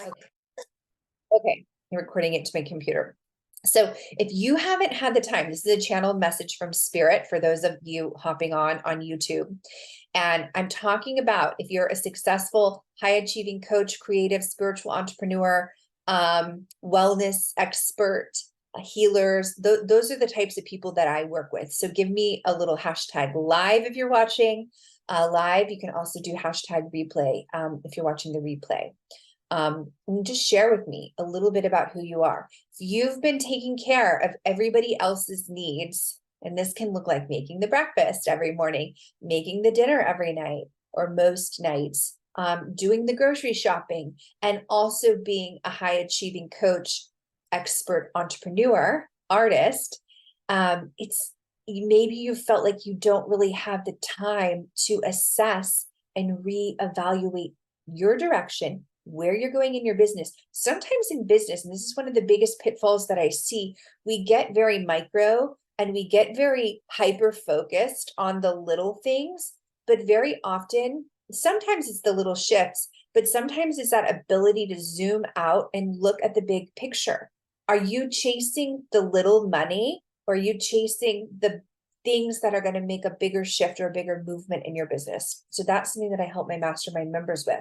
Okay. Okay. I'm recording it to my computer. So if you haven't had the time, this is a channel message from Spirit for those of you hopping on YouTube. And I'm talking about if you're a successful, high achieving coach, creative, spiritual entrepreneur, wellness expert, healers, those are the types of people that I work with. So give me a little hashtag live if you're watching live. You can also do hashtag replay if you're watching the replay. And just share with me a little bit about who you are. If you've been taking care of everybody else's needs, and this can look like making the breakfast every morning, making the dinner every night or most nights, doing the grocery shopping, and also being a high achieving coach, expert, entrepreneur, artist, it's maybe you felt like you don't really have the time to assess and reevaluate your direction, where you're going in your business. Sometimes in business, and this is one of the biggest pitfalls that I see, we get very micro and we get very hyper focused on the little things, but very often, sometimes it's the little shifts, but sometimes it's that ability to zoom out and look at the big picture. Are you chasing the little money, or are you chasing the things that are going to make a bigger shift or a bigger movement in your business? So that's something that I help my mastermind members with.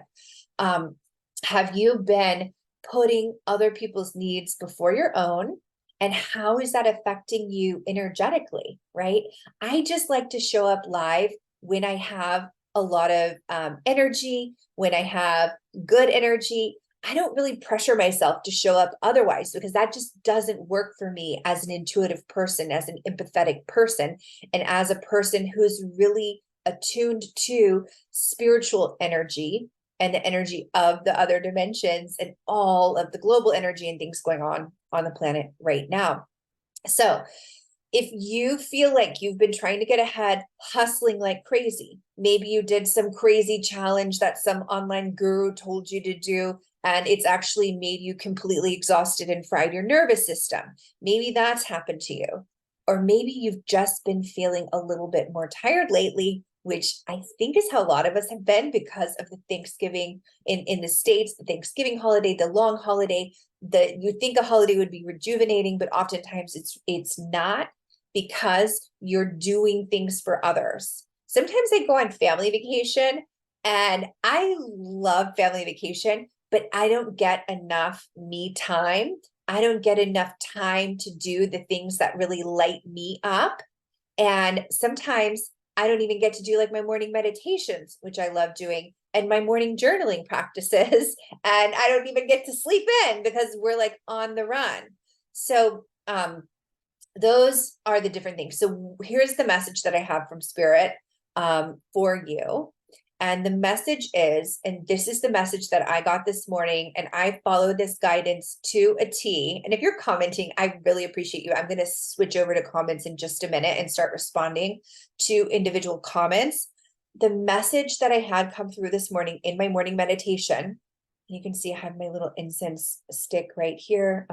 Have you been putting other people's needs before your own? And how is that affecting you energetically, right? I just like to show up live when I have a lot of energy, when I have good energy. I don't really pressure myself to show up otherwise, because that just doesn't work for me as an intuitive person, as an empathetic person, and as a person who's really attuned to spiritual energy and the energy of the other dimensions and all of the global energy and things going on the planet right now. So if you feel like you've been trying to get ahead, hustling like crazy, maybe you did some crazy challenge that some online guru told you to do, and it's actually made you completely exhausted and fried your nervous system. Maybe that's happened to you. Or maybe you've just been feeling a little bit more tired lately, which I think is how a lot of us have been because of the Thanksgiving in the States, the Thanksgiving holiday, the long holiday. You think a holiday would be rejuvenating, but oftentimes it's not, because you're doing things for others. Sometimes I go on family vacation, and I love family vacation, but I don't get enough me time. I don't get enough time to do the things that really light me up. And sometimes I don't even get to do like my morning meditations, which I love doing, and my morning journaling practices. And I don't even get to sleep in because we're like on the run. So, those are the different things. So here's the message that I have from Spirit for you. And the message is, and this is the message that I got this morning, and I follow this guidance to a T. And if you're commenting, I really appreciate you. I'm going to switch over to comments in just a minute and start responding to individual comments. The message that I had come through this morning in my morning meditation, you can see I have my little incense stick right here.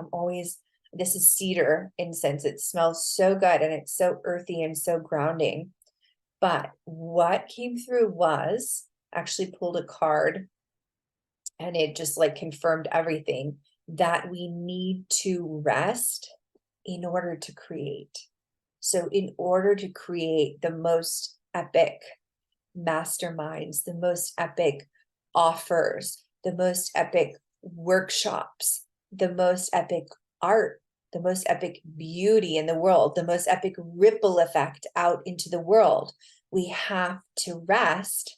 This is cedar incense. It smells so good, and it's so earthy and so grounding. But what came through was, actually pulled a card, and it just like confirmed everything, that we need to rest in order to create. So in order to create the most epic masterminds, the most epic offers, the most epic workshops, the most epic art, the most epic beauty in the world, the most epic ripple effect out into the world, we have to rest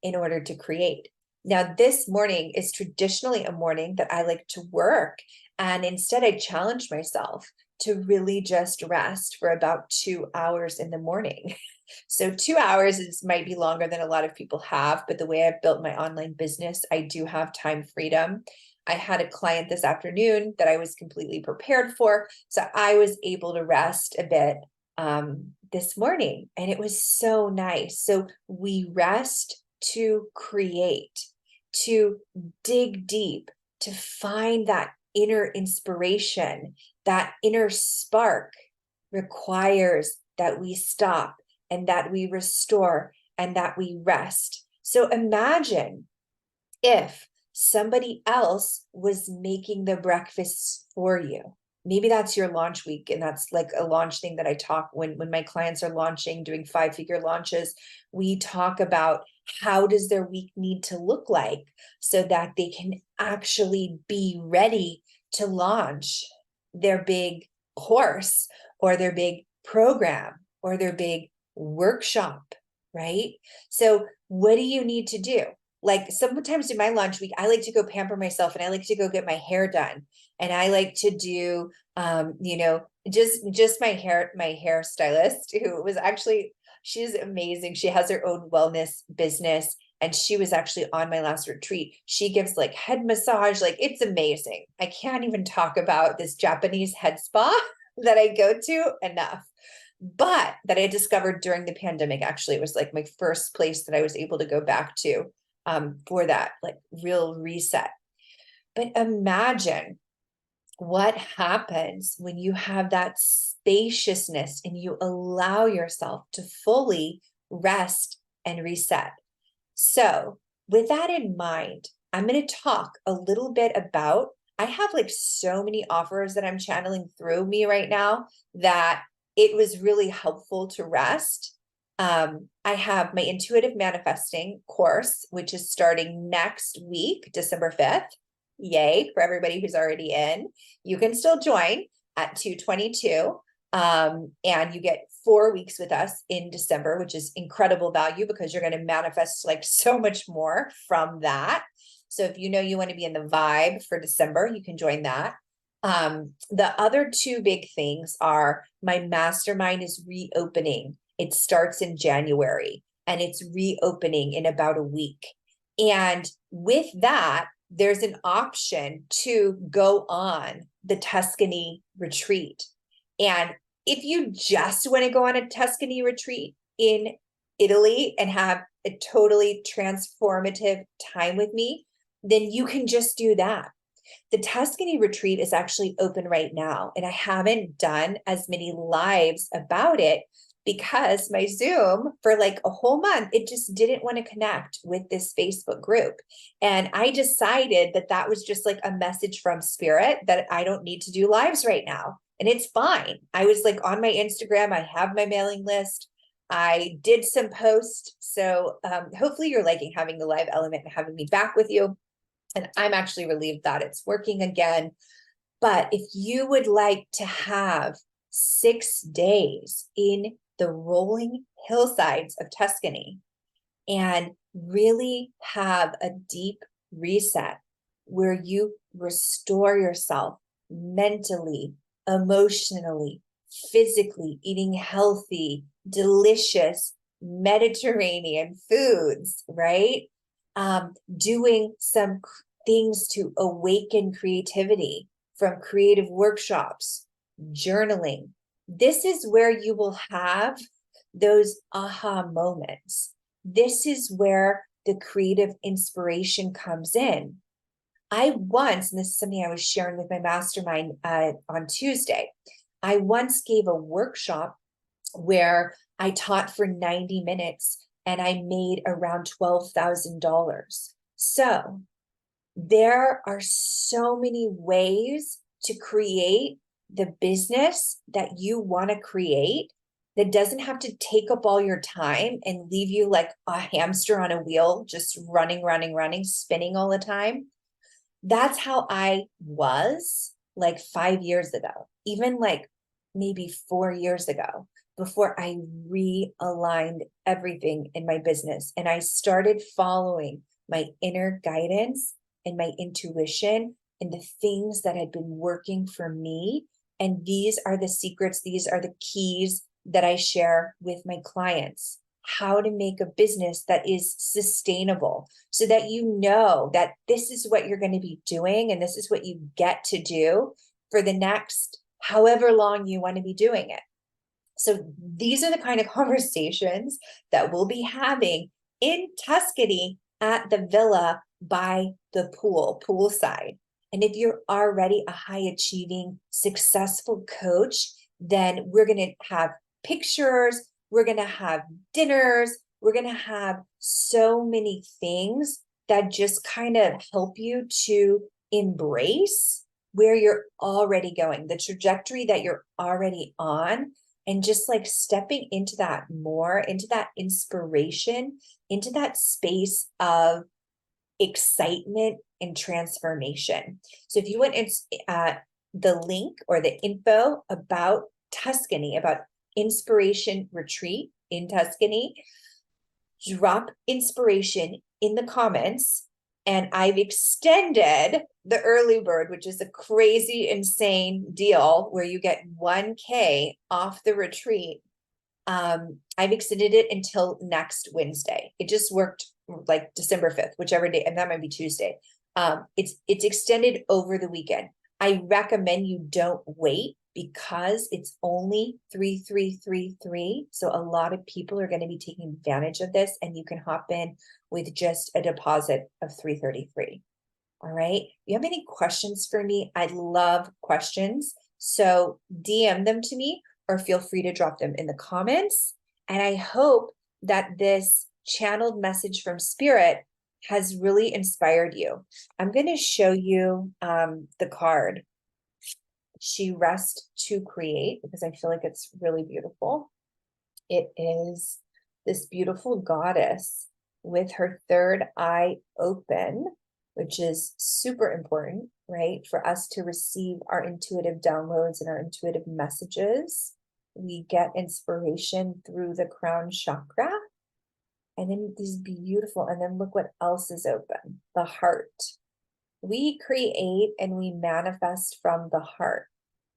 in order to create. Now, this morning is traditionally a morning that I like to work. And instead, I challenged myself to really just rest for about 2 hours in the morning. So 2 hours might be longer than a lot of people have, but the way I've built my online business, I do have time freedom. I had a client this afternoon that I was completely prepared for, so I was able to rest a bit this morning, and it was so nice. So we rest to create, to dig deep, to find that inner inspiration. That inner spark requires that we stop, and that we restore, and that we rest. So imagine if somebody else was making the breakfasts for you. Maybe that's your launch week. And that's like a launch thing that I talk when my clients are launching, doing 5-figure launches, we talk about how does their week need to look like so that they can actually be ready to launch their big course or their big program or their big workshop, right? So what do you need to do? Like sometimes in my launch week, I like to go pamper myself and I like to go get my hair done. And I like to do, just my hairstylist who was actually, she's amazing. She has her own wellness business and she was actually on my last retreat. She gives like head massage, like it's amazing. I can't even talk about this Japanese head spa that I go to enough, but that I discovered during the pandemic. Actually, it was like my first place that I was able to go back to for that like real reset. But imagine what happens when you have that spaciousness and you allow yourself to fully rest and reset. So with that in mind, I'm going to talk a little bit about, I have like so many offers that I'm channeling through me right now that it was really helpful to rest. I have my intuitive manifesting course, which is starting next week, December 5th. Yay for everybody who's already in. You can still join at 222. And you get 4 weeks with us in December, which is incredible value because you're going to manifest like so much more from that. So if you know you want to be in the vibe for December, you can join that. The other two big things are my mastermind is reopening. It starts in January and it's reopening in about a week. And with that, there's an option to go on the Tuscany retreat. And if you just want to go on a Tuscany retreat in Italy and have a totally transformative time with me, then you can just do that. The Tuscany retreat is actually open right now, and I haven't done as many lives about it because my Zoom for like a whole month, it just didn't want to connect with this Facebook group. And I decided that that was just like a message from spirit that I don't need to do lives right now. And it's fine. I was like on my Instagram, I have my mailing list. I did some posts. So hopefully you're liking having the live element and having me back with you. And I'm actually relieved that it's working again. But if you would like to have 6 days in the rolling hillsides of Tuscany and really have a deep reset where you restore yourself mentally, emotionally, physically, eating healthy, delicious Mediterranean foods, right? Doing some things to awaken creativity from creative workshops, journaling. This is where you will have those aha moments. This is where the creative inspiration comes in. I once, and this is something I was sharing with my mastermind on Tuesday, I once gave a workshop where I taught for 90 minutes and I made around $12,000. So there are so many ways to create the business that you want to create that doesn't have to take up all your time and leave you like a hamster on a wheel, just running, spinning all the time. That's how I was like 5 years ago, even like maybe 4 years ago, before I realigned everything in my business. And I started following my inner guidance and my intuition and the things that had been working for me. And these are the secrets, these are the keys that I share with my clients. How to make a business that is sustainable so that you know that this is what you're going to be doing and this is what you get to do for the next however long you want to be doing it. So these are the kind of conversations that we'll be having in Tuscany at the villa by the poolside. And if you're already a high achieving, successful coach, then we're going to have pictures, we're going to have dinners, we're going to have so many things that just kind of help you to embrace where you're already going, the trajectory that you're already on, and just like stepping into that more, into that inspiration, into that space of excitement and transformation. So if you went in, the link or the info about Tuscany, about inspiration retreat in Tuscany, drop inspiration in the comments. And I've extended the early bird, which is a crazy, insane deal where you get 1K off the retreat. I've extended it until next Wednesday. It just worked like December 5th, whichever day, and that might be Tuesday. It's extended over the weekend. I recommend you don't wait because it's only 3,333. So a lot of people are going to be taking advantage of this, and you can hop in with just a deposit of 333. All right. You have any questions for me? I love questions. So DM them to me or feel free to drop them in the comments. And I hope that this channeled message from Spirit has really inspired you. I'm going to show you the card. She rests to create, because I feel like it's really beautiful. It is this beautiful goddess with her third eye open, which is super important, right? For us to receive our intuitive downloads and our intuitive messages. We get inspiration through the crown chakra. And then these beautiful, and then look what else is open, the heart. We create and we manifest from the heart.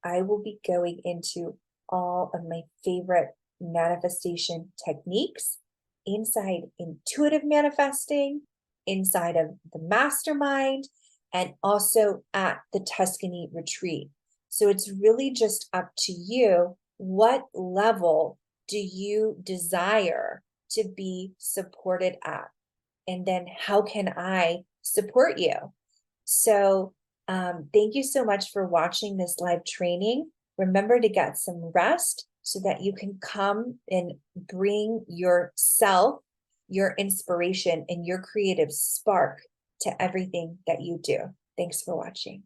I will be going into all of my favorite manifestation techniques inside intuitive manifesting, inside of the mastermind, and also at the Tuscany retreat. So it's really just up to you. What level do you desire to be supported at? And then how can I support you? So thank you so much for watching this live training. Remember to get some rest so that you can come and bring yourself, your inspiration, and your creative spark to everything that you do. Thanks for watching.